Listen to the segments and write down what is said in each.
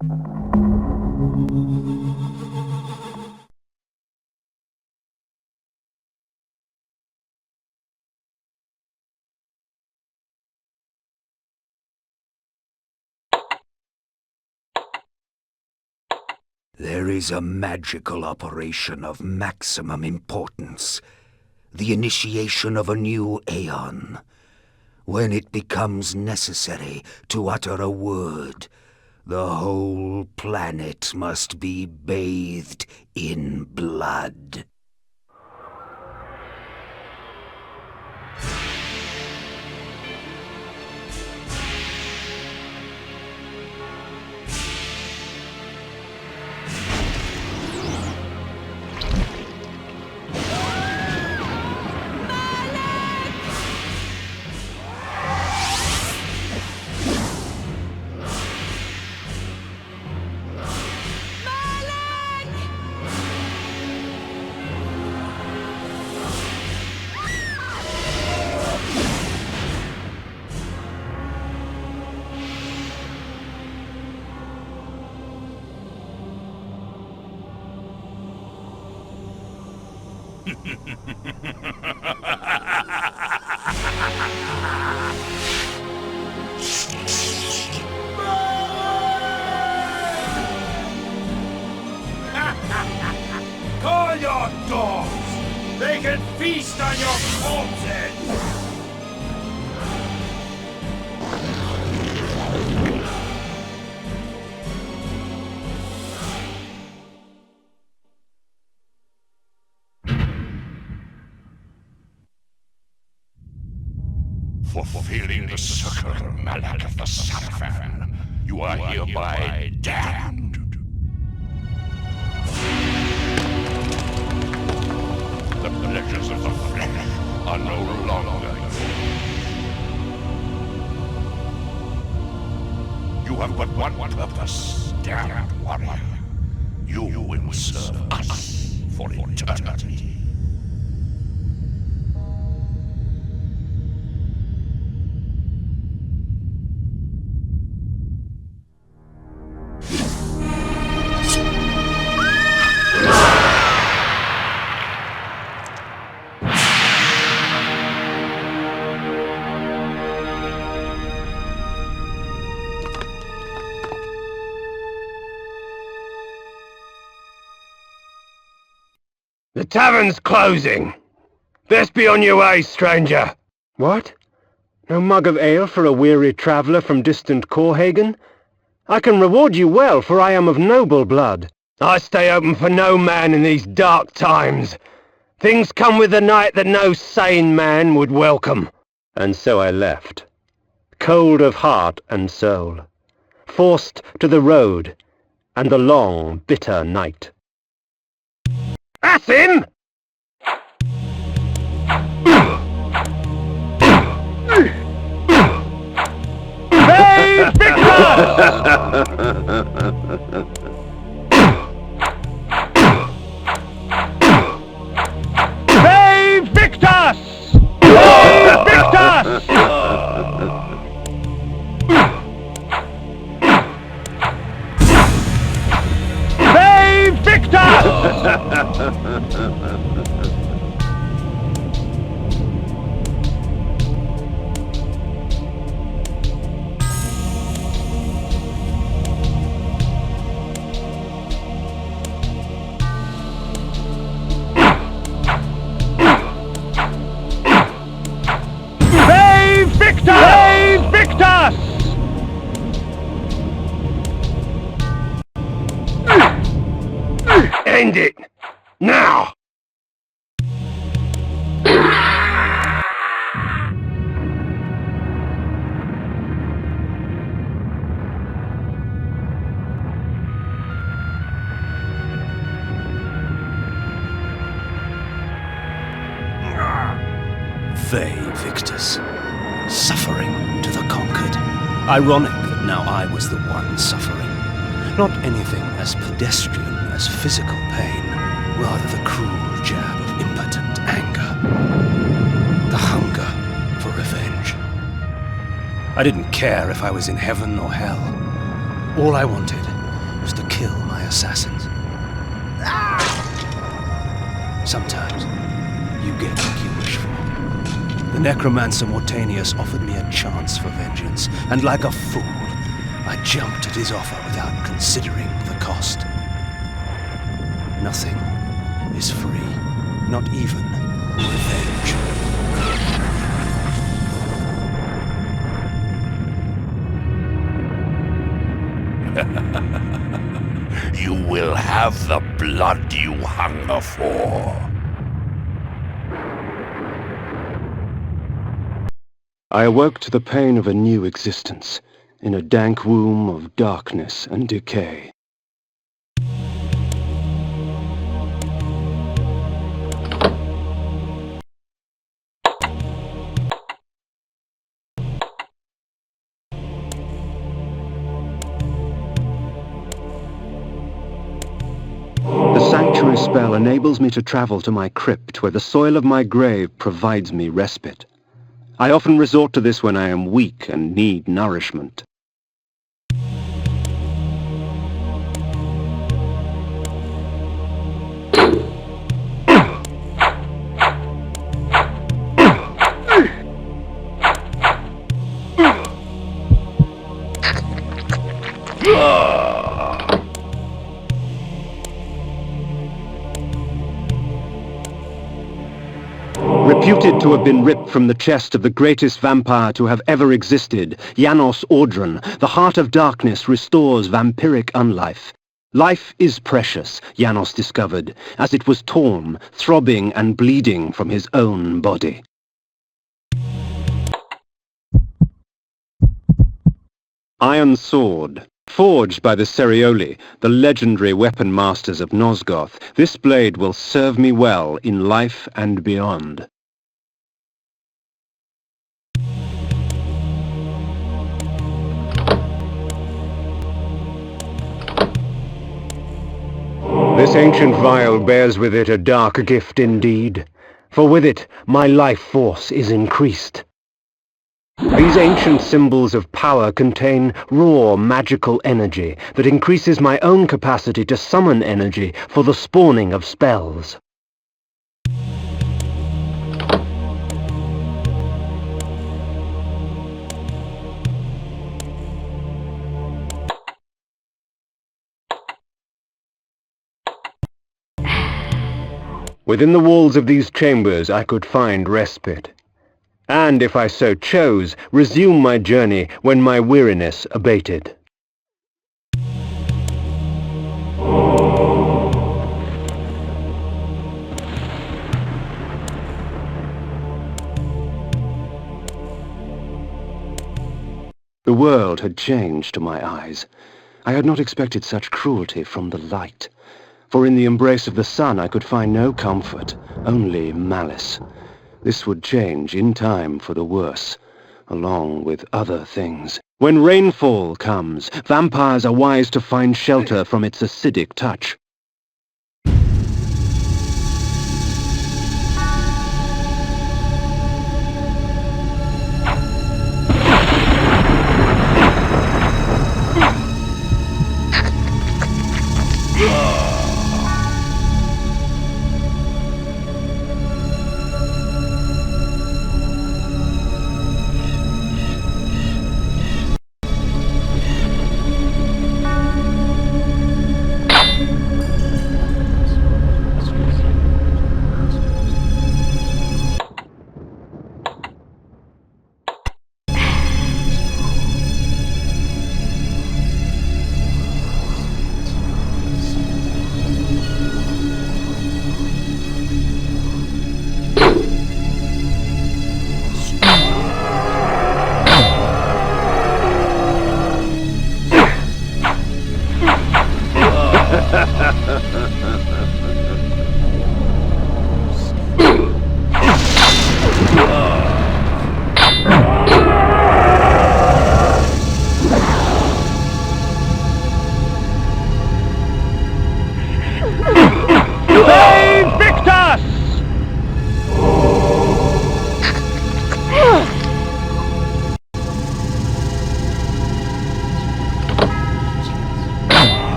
There is a magical operation of maximum importance. The initiation of a new aeon. When it becomes necessary to utter a word, the whole planet must be bathed in blood. Call your dogs! They can feast on your corpses! Fulfilling the circular mallet of the Sarafan, you are hereby damned. The pleasures of the flesh are no longer yours. You have but one purpose, damned warrior. You will serve us for eternity. The tavern's closing. Best be on your way, stranger. What? No mug of ale for a weary traveller from distant Corhagen? I can reward you well, for I am of noble blood. I stay open for no man in these dark times. Things come with the night that no sane man would welcome. And so I left, cold of heart and soul, forced to the road and the long, bitter night. That's him! Hey, Victor! Hey, Victus! Hey, Victus! Hey, Victus! Save Victus! End it! Now! Vae Victus. Suffering to the conquered. Ironic that now I was the one suffering. Not anything as pedestrian as physical pain, rather the cruel jab of impotent anger. The hunger for revenge. I didn't care if I was in heaven or hell. All I wanted was to kill my assassins. Sometimes, you get what you wish for. The necromancer Mortanius offered me a chance for vengeance, and like a fool, I jumped at his offer without considering the cost. Nothing is free, not even revenge. You will have the blood you hunger for. I awoke to the pain of a new existence, in a dank womb of darkness and decay. The sanctuary spell enables me to travel to my crypt, where the soil of my grave provides me respite. I often resort to this when I am weak and need nourishment. Reputed to have been ripped from the chest of the greatest vampire to have ever existed, Janos Audron, the heart of darkness restores vampiric unlife. Life is precious, Janos discovered, as it was torn, throbbing and bleeding from his own body. Iron Sword. Forged by the Cerioli, the legendary weapon masters of Nosgoth, this blade will serve me well in life and beyond. This ancient vial bears with it a dark gift indeed, for with it my life force is increased. These ancient symbols of power contain raw magical energy that increases my own capacity to summon energy for the spawning of spells. Within the walls of these chambers I could find respite, and if I so chose, resume my journey when my weariness abated. The world had changed to my eyes. I had not expected such cruelty from the light, for in the embrace of the sun I could find no comfort, only malice. This would change in time for the worse, along with other things. When rainfall comes, vampires are wise to find shelter from its acidic touch.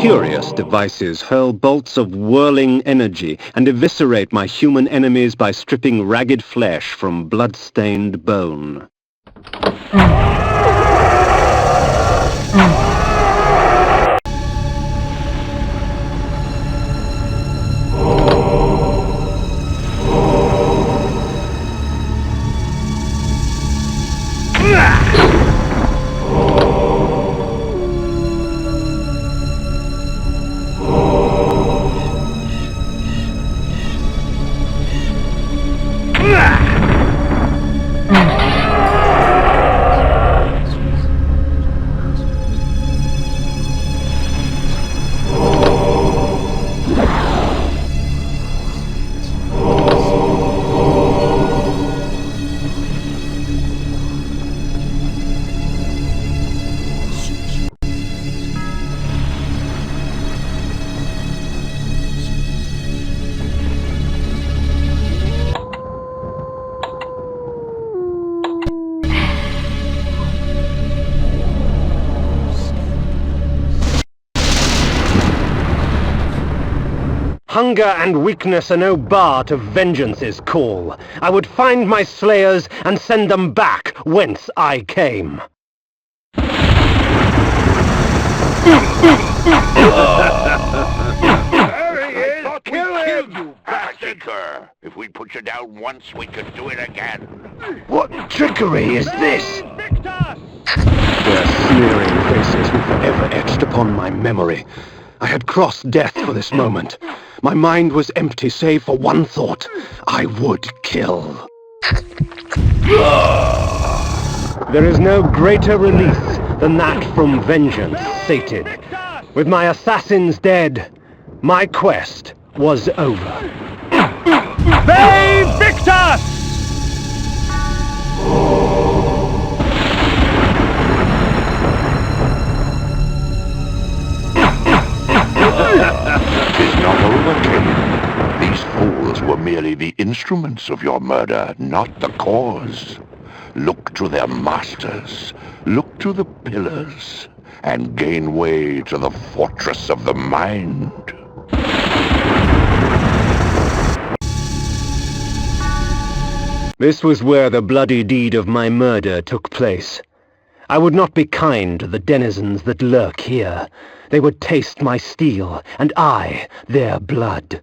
curious devices hurl bolts of whirling energy and eviscerate my human enemies by stripping ragged flesh from blood-stained bone. Hunger and weakness are no bar to vengeance's call. I would find my slayers and send them back whence I came. There he is! Kill him! You bastard! If we put you down once, we could do it again. What trickery is this? Their sneering faces were forever etched upon my memory. I had crossed death for this moment. My mind was empty save for one thought. I would kill. There is no greater release than that from vengeance sated. With my assassins dead, my quest was over. Ve Victus! Tis not over, Kain. These fools were merely the instruments of your murder, not the cause. Look to their masters, look to the pillars, and gain way to the fortress of the mind. This was where the bloody deed of my murder took place. I would not be kind to the denizens that lurk here. They would taste my steel, and I their blood.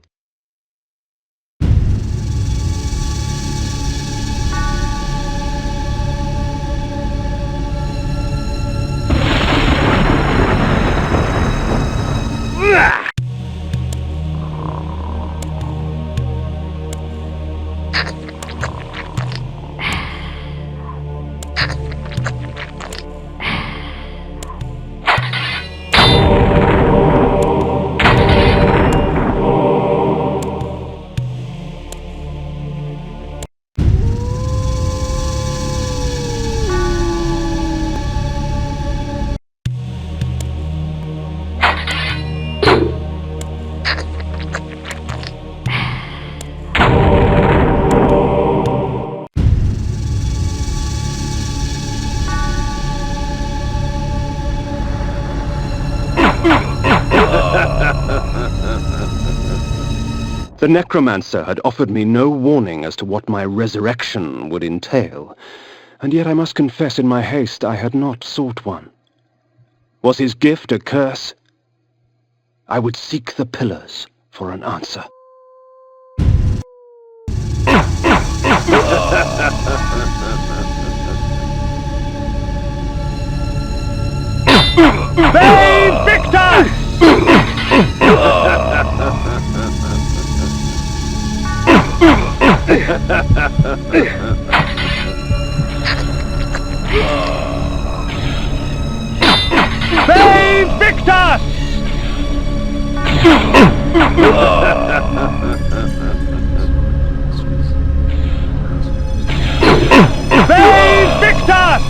The necromancer had offered me no warning as to what my resurrection would entail, and yet I must confess in my haste I had not sought one. Was his gift a curse? I would seek the pillars for an answer. Ve Victus! Ve Victus! Ve Victus!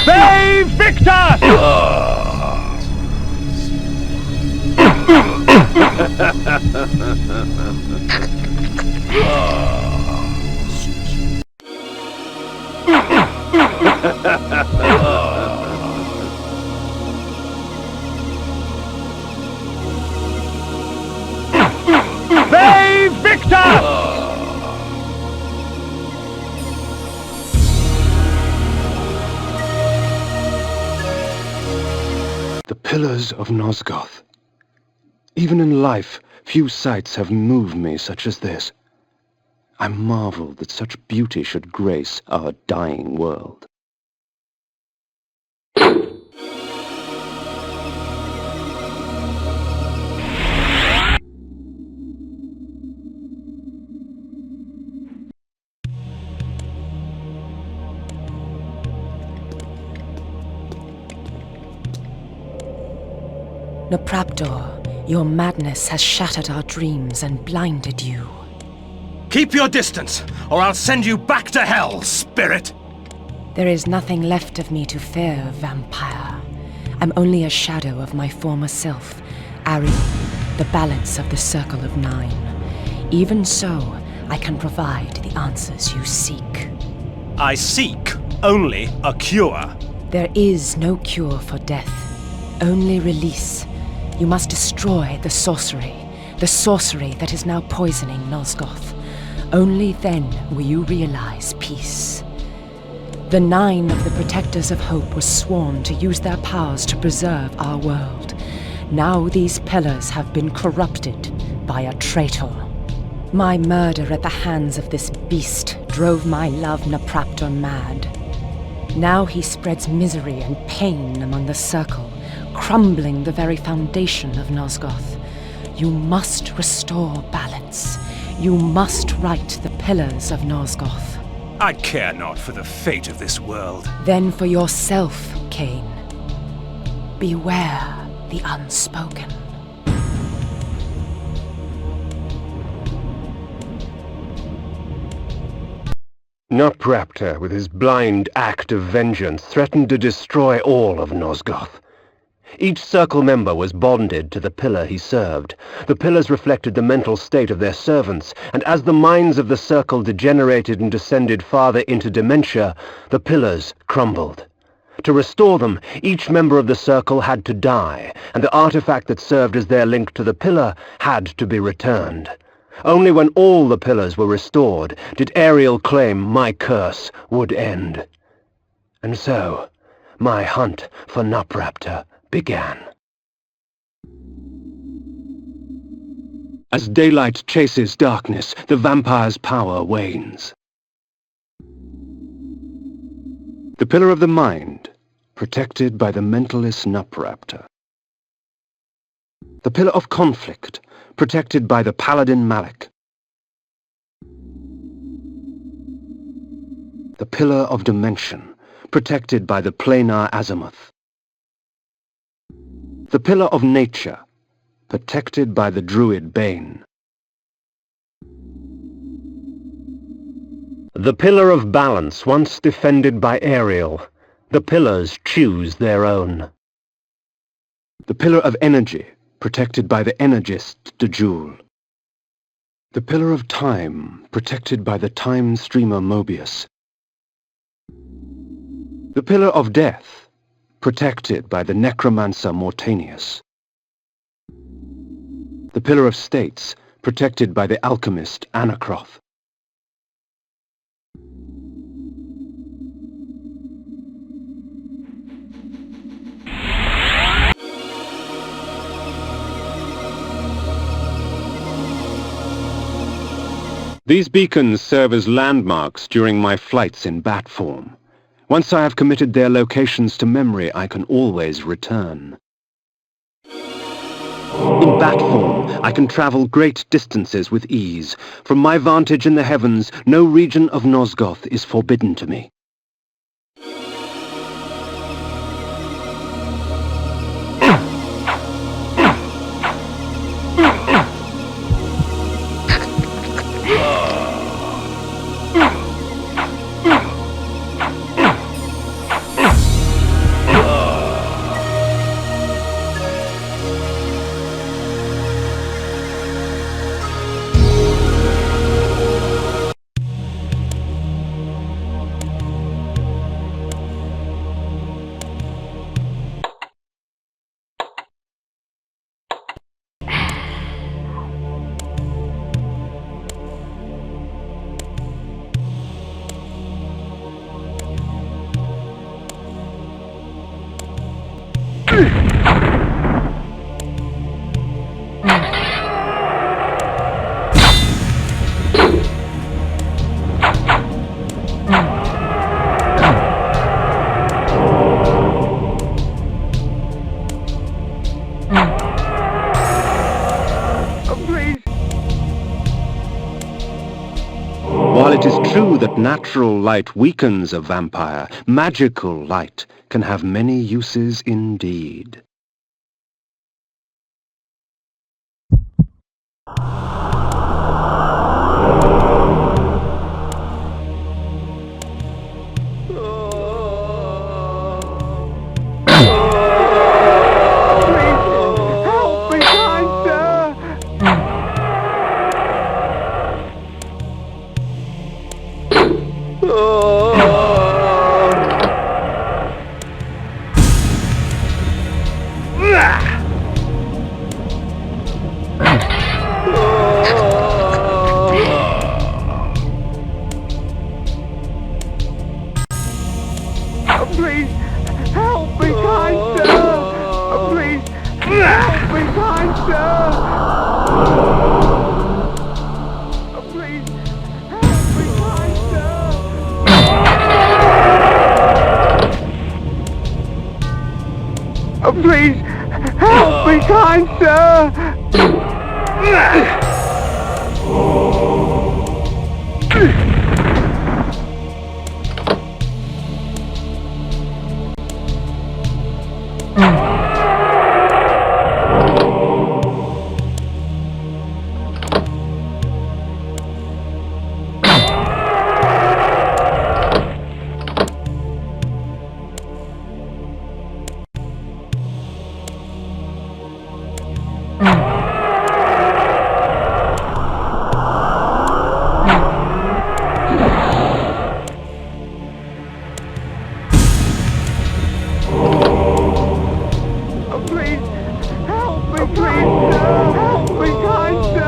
Ve Victus! pillars of Nosgoth. Even in life, few sights have moved me such as this. I marvel that such beauty should grace our dying world. Nopraptor, your madness has shattered our dreams and blinded you. Keep your distance, or I'll send you back to hell, spirit! There is nothing left of me to fear, vampire. I'm only a shadow of my former self, Ari, the balance of the Circle of Nine. Even so, I can provide the answers you seek. I seek only a cure. There is no cure for death, only release. You must destroy the sorcery that is now poisoning Nosgoth. Only then will you realize peace. The 9 of the Protectors of Hope were sworn to use their powers to preserve our world. Now these pillars have been corrupted by a traitor. My murder at the hands of this beast drove my love Nopraptor mad. Now he spreads misery and pain among the Circle, crumbling the very foundation of Nosgoth. You must restore balance. You must right the pillars of Nosgoth. I care not for the fate of this world. Then for yourself, Kain. Beware the unspoken. Nopraptor, with his blind act of vengeance, threatened to destroy all of Nosgoth. Each Circle member was bonded to the pillar he served. The pillars reflected the mental state of their servants, and as the minds of the Circle degenerated and descended farther into dementia, the pillars crumbled. To restore them, each member of the Circle had to die, and the artifact that served as their link to the pillar had to be returned. Only when all the pillars were restored did Ariel claim my curse would end. And so, my hunt for Nopraptor began. As daylight chases darkness, the vampire's power wanes. The pillar of the mind, protected by the mentalist Nopraptor. The pillar of conflict, protected by the paladin Malik. The pillar of dimension, protected by the planar Azimuth. The pillar of nature, protected by the druid Bane. The pillar of balance, once defended by Ariel. The pillars choose their own. The pillar of energy, protected by the energist Dejul. The pillar of time, protected by the time streamer Mobius. The pillar of death, protected by the necromancer Mortanius. The pillar of states, protected by the alchemist Anacroth. These beacons serve as landmarks during my flights in bat form. Once I have committed their locations to memory, I can always return. In bat form, I can travel great distances with ease. From my vantage in the heavens, no region of Nosgoth is forbidden to me. true that natural light weakens a vampire, magical light can have many uses indeed. Please, help me, kind sir! Please, help me, kind sir! Please, help me, kind sir! Please, help me, kind sir!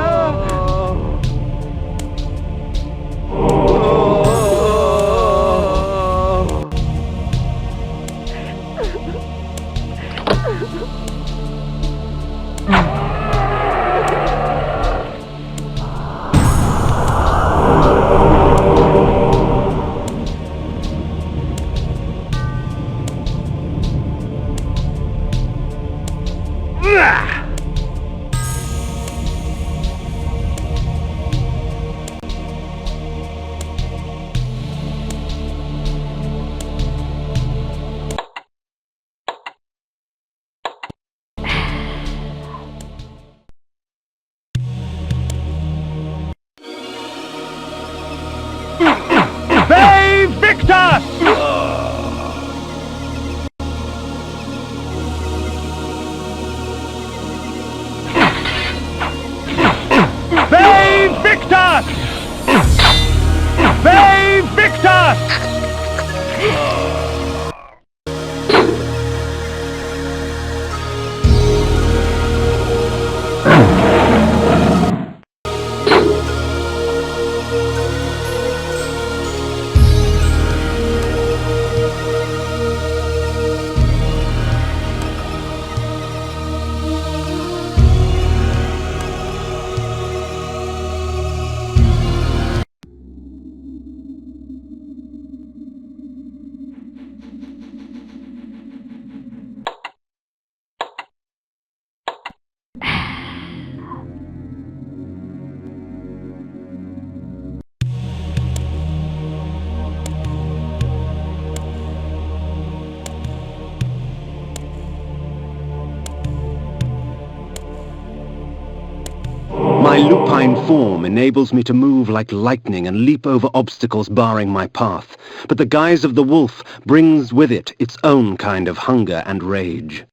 My lupine form enables me to move like lightning and leap over obstacles barring my path, but the guise of the wolf brings with it its own kind of hunger and rage.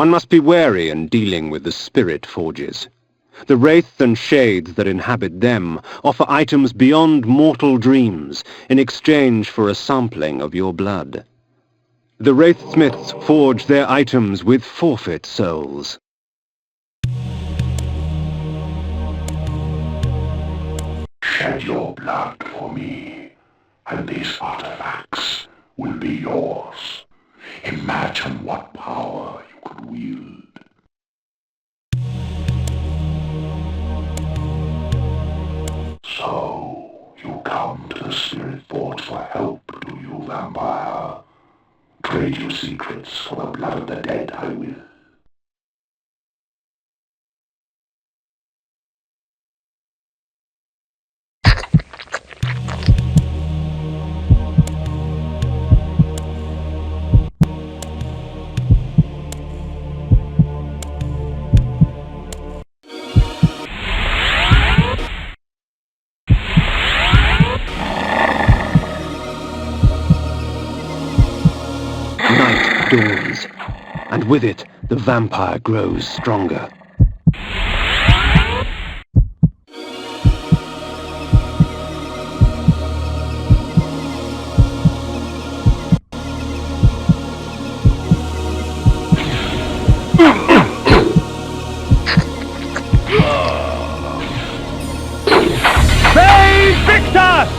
One must be wary in dealing with the spirit forges. The wraith and shades that inhabit them offer items beyond mortal dreams in exchange for a sampling of your blood. The wraithsmiths forge their items with forfeit souls. Shed your blood for me, and these artifacts will be yours. Imagine what power you could wield. So, you come to the Spirit Forge for help, do you, vampire? Trade your secrets for the blood of the dead, I will. Night dawns, and with it, the vampire grows stronger. Save Victor!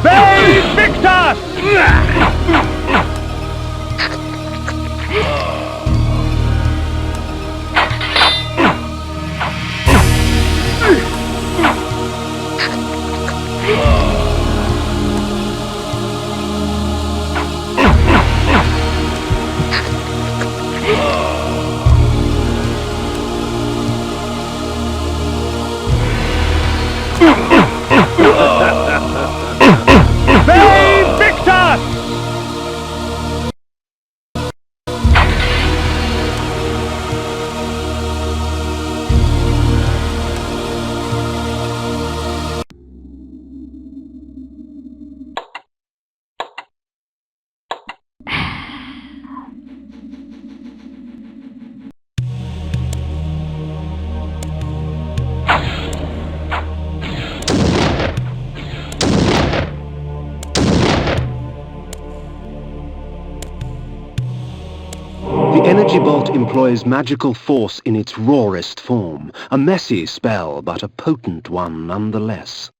Save Victor! Save Victor! The energy bolt employs magical force in its rawest form, a messy spell, but a potent one nonetheless.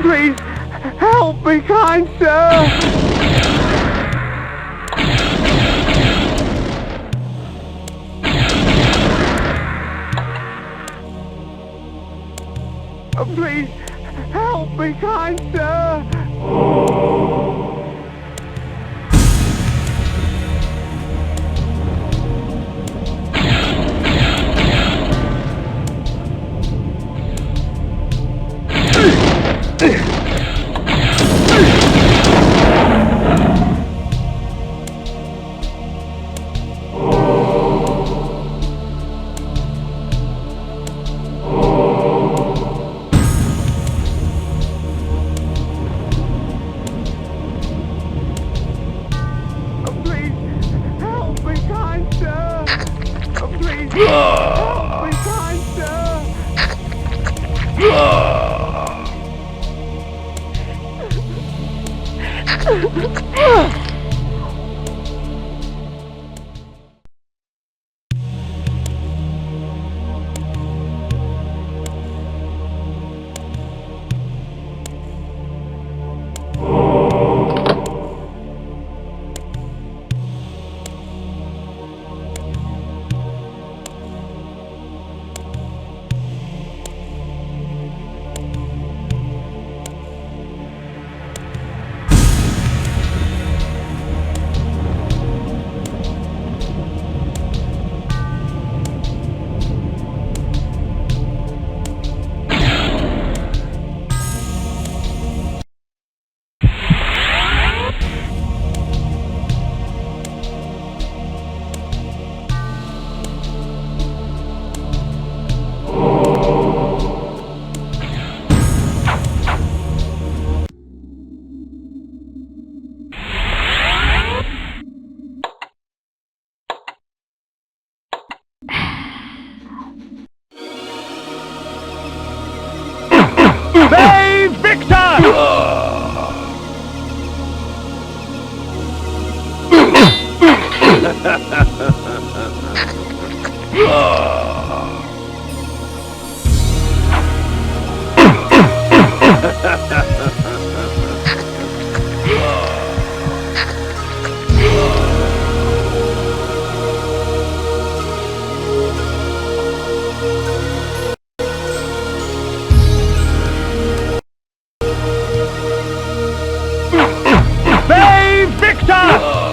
Please, help me, kind sir! Please, help me, kind sir! Save Victor! Save Victor!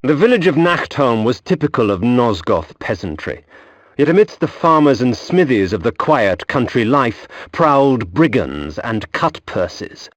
The village of Nachtholm was typical of Nosgoth peasantry. Yet amidst the farmers and smithies of the quiet country life prowled brigands and cut-purses.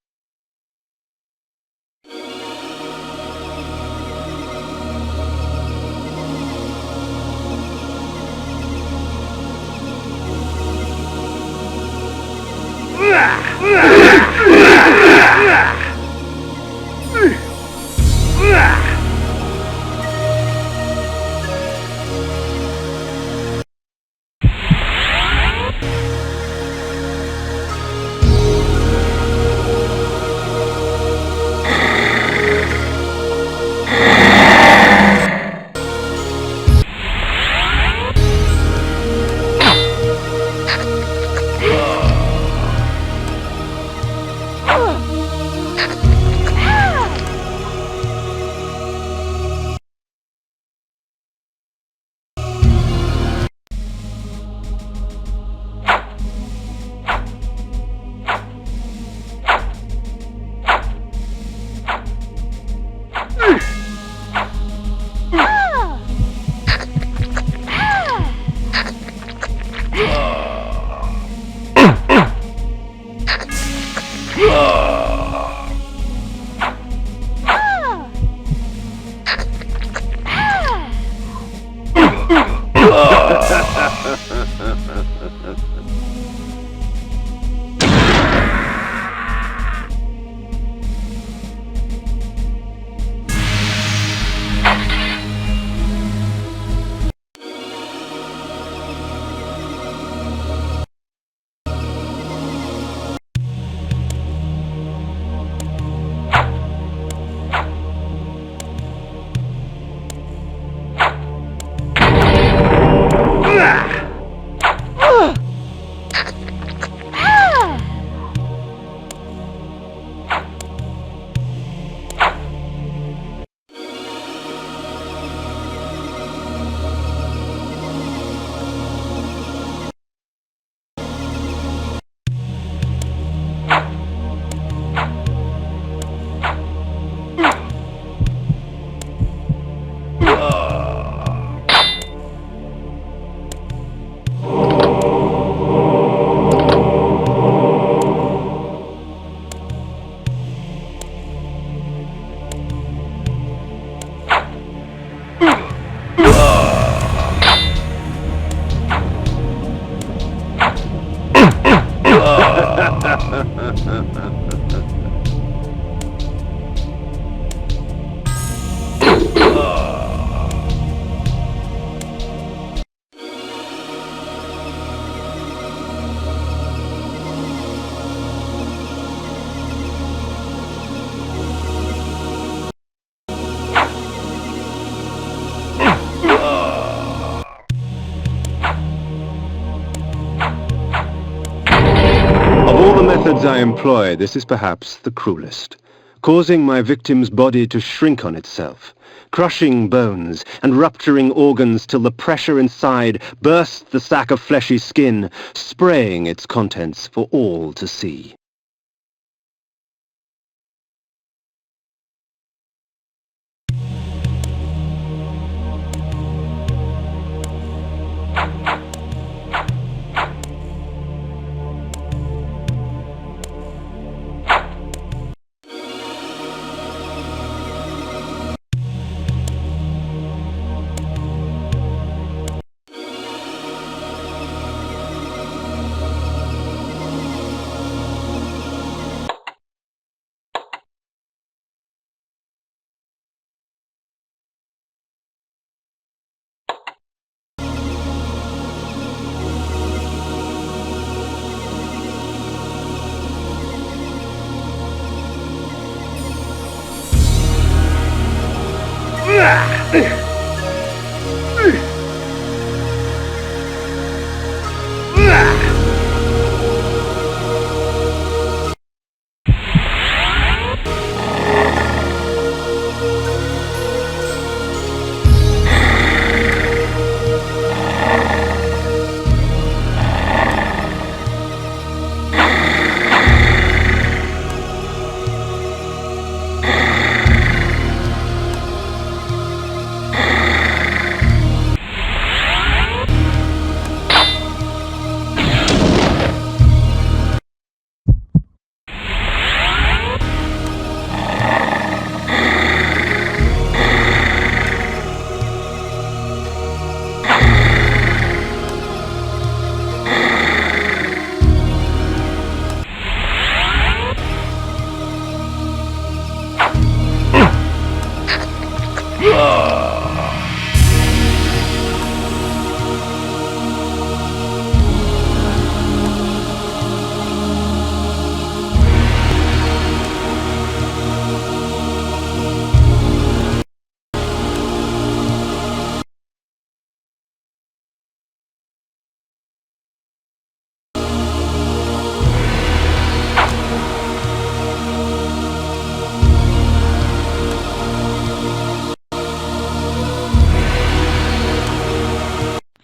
methods I employ, this is perhaps the cruelest, causing my victim's body to shrink on itself, crushing bones and rupturing organs till the pressure inside bursts the sack of fleshy skin, spraying its contents for all to see.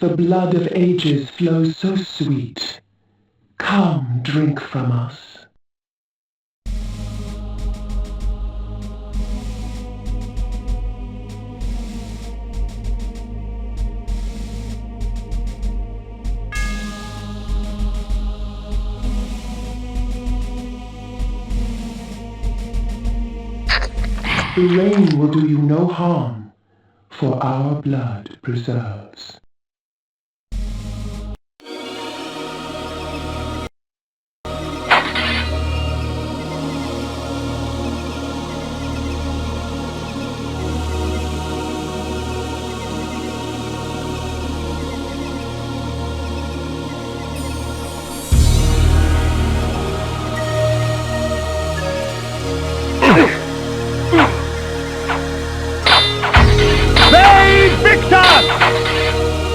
The blood of ages flows so sweet. Come, drink from us. The rain will do you no harm, for our blood preserves. Victor!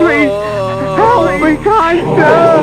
Please, help me, kind sir!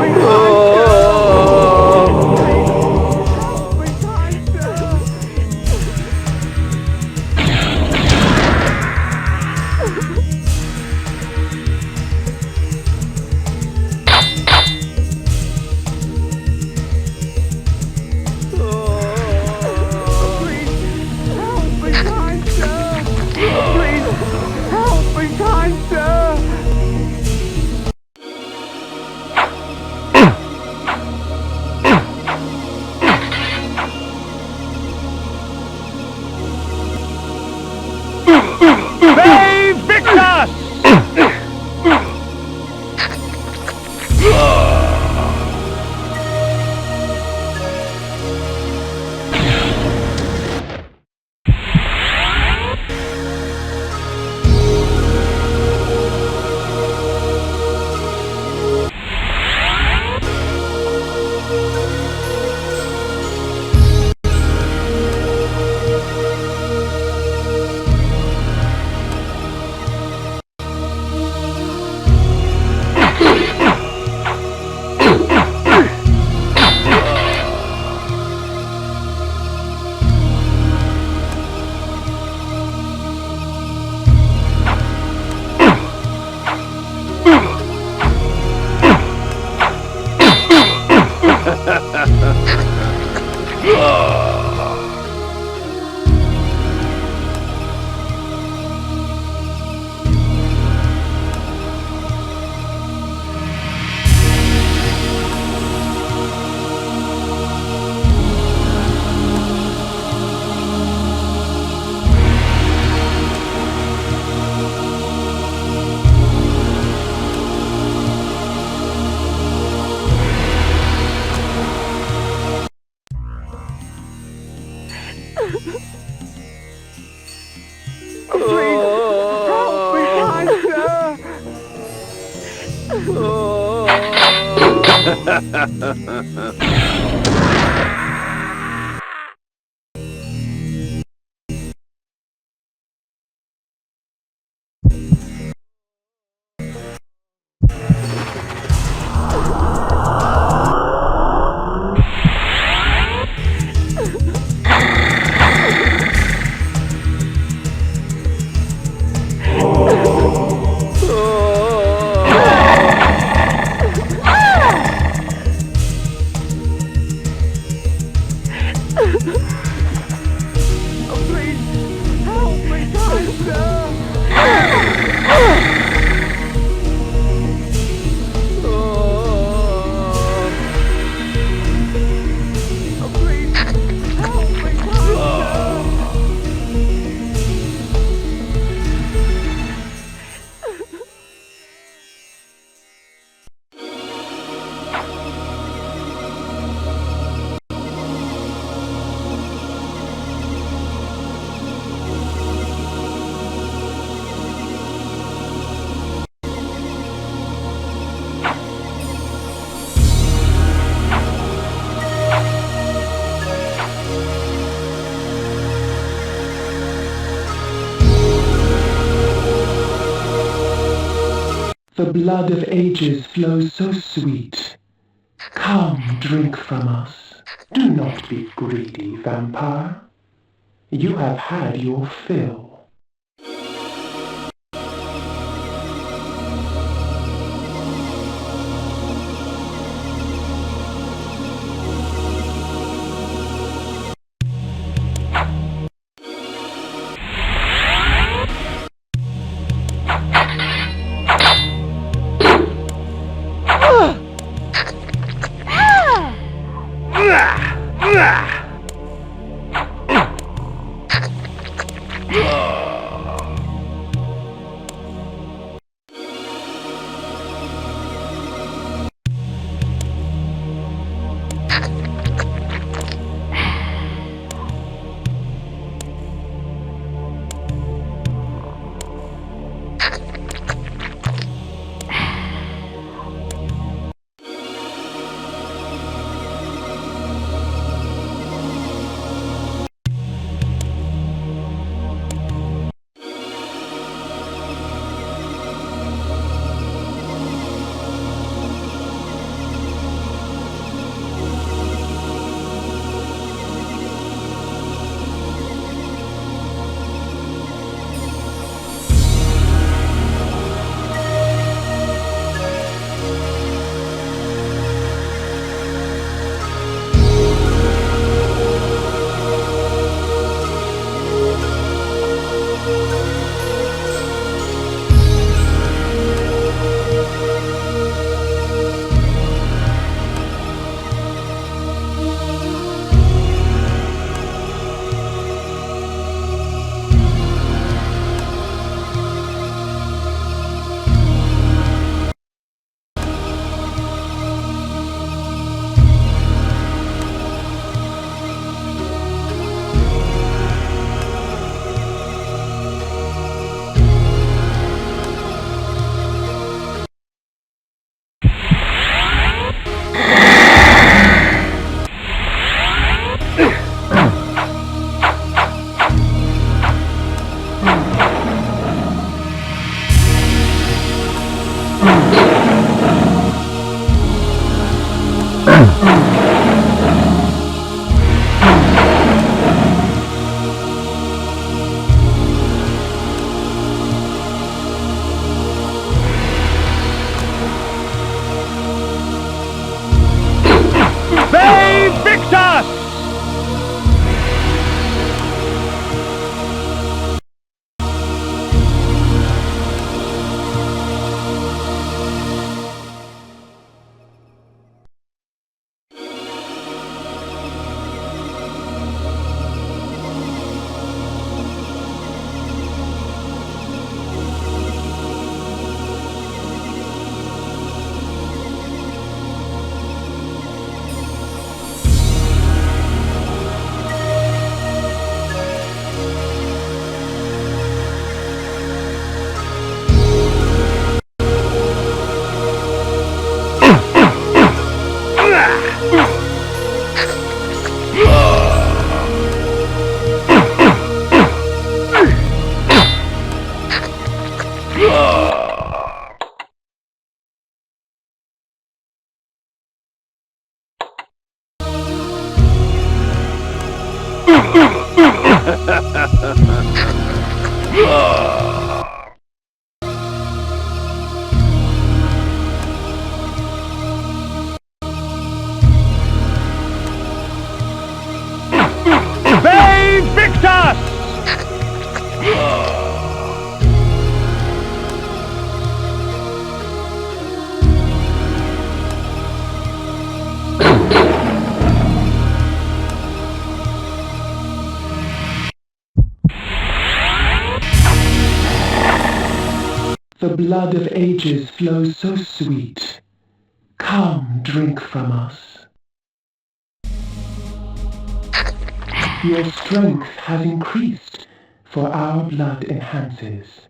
The blood of ages flows so sweet. Come, drink from us. Do not be greedy, vampire. You have had your fill. blood of ages flows so sweet. Come, drink from us. Your strength has increased, for our blood enhances.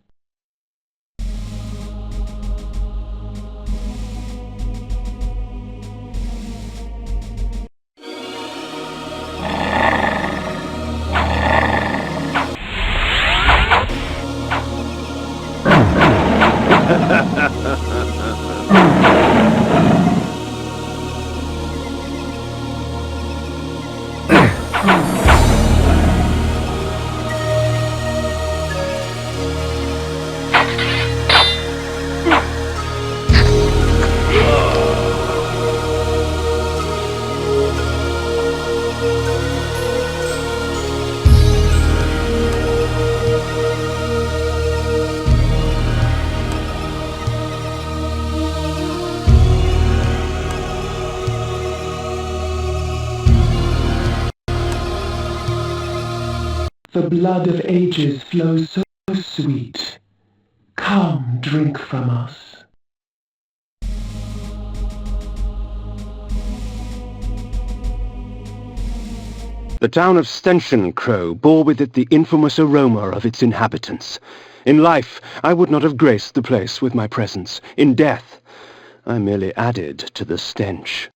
The blood of ages flows so sweet. Come, drink from us. The town of Stention Crow bore with it the infamous aroma of its inhabitants. In life, I would not have graced the place with my presence. In death, I merely added to the stench.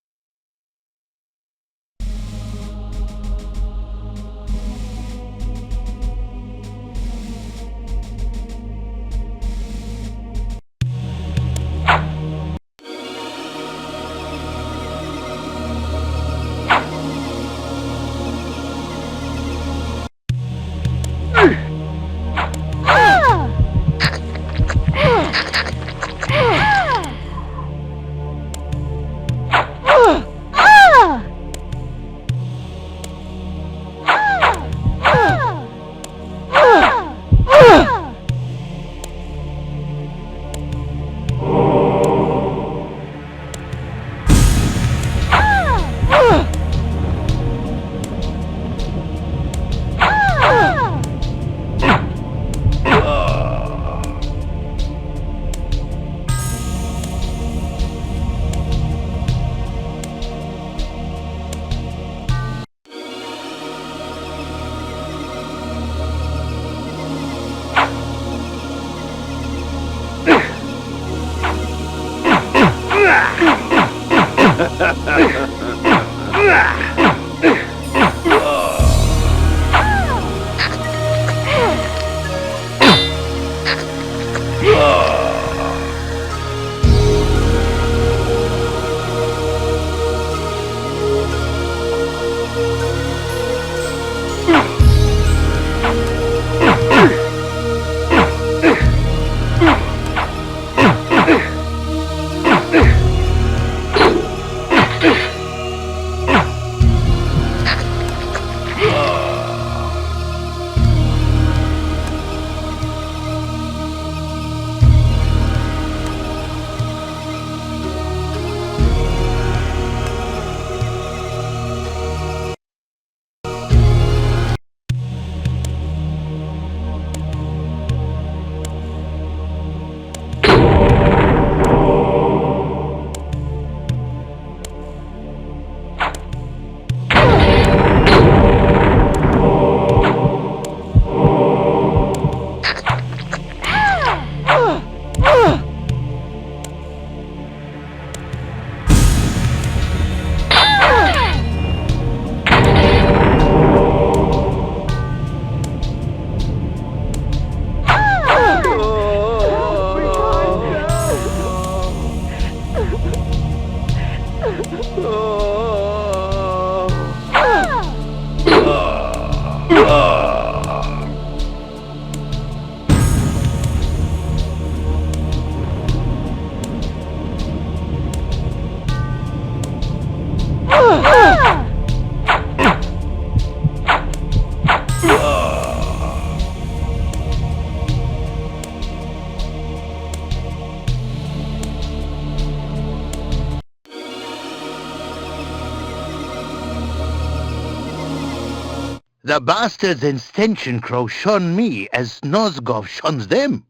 The bastards in Stention Crow shun me as Nosgov shuns them.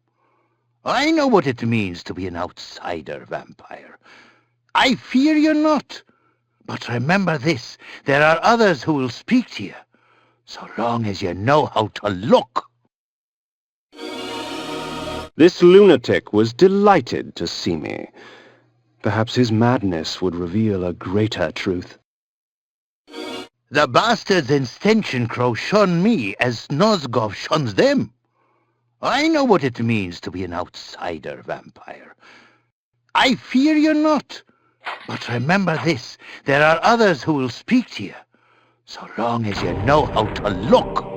I know what it means to be an outsider, vampire. I fear you not. But remember this, there are others who will speak to you, so long as you know how to look. This lunatic was delighted to see me. Perhaps his madness would reveal a greater truth. The bastards in Stenchen Crow shun me as Nosgoth shuns them. I know what it means to be an outsider, vampire. I fear you not. But remember this, there are others who will speak to you, so long as you know how to look.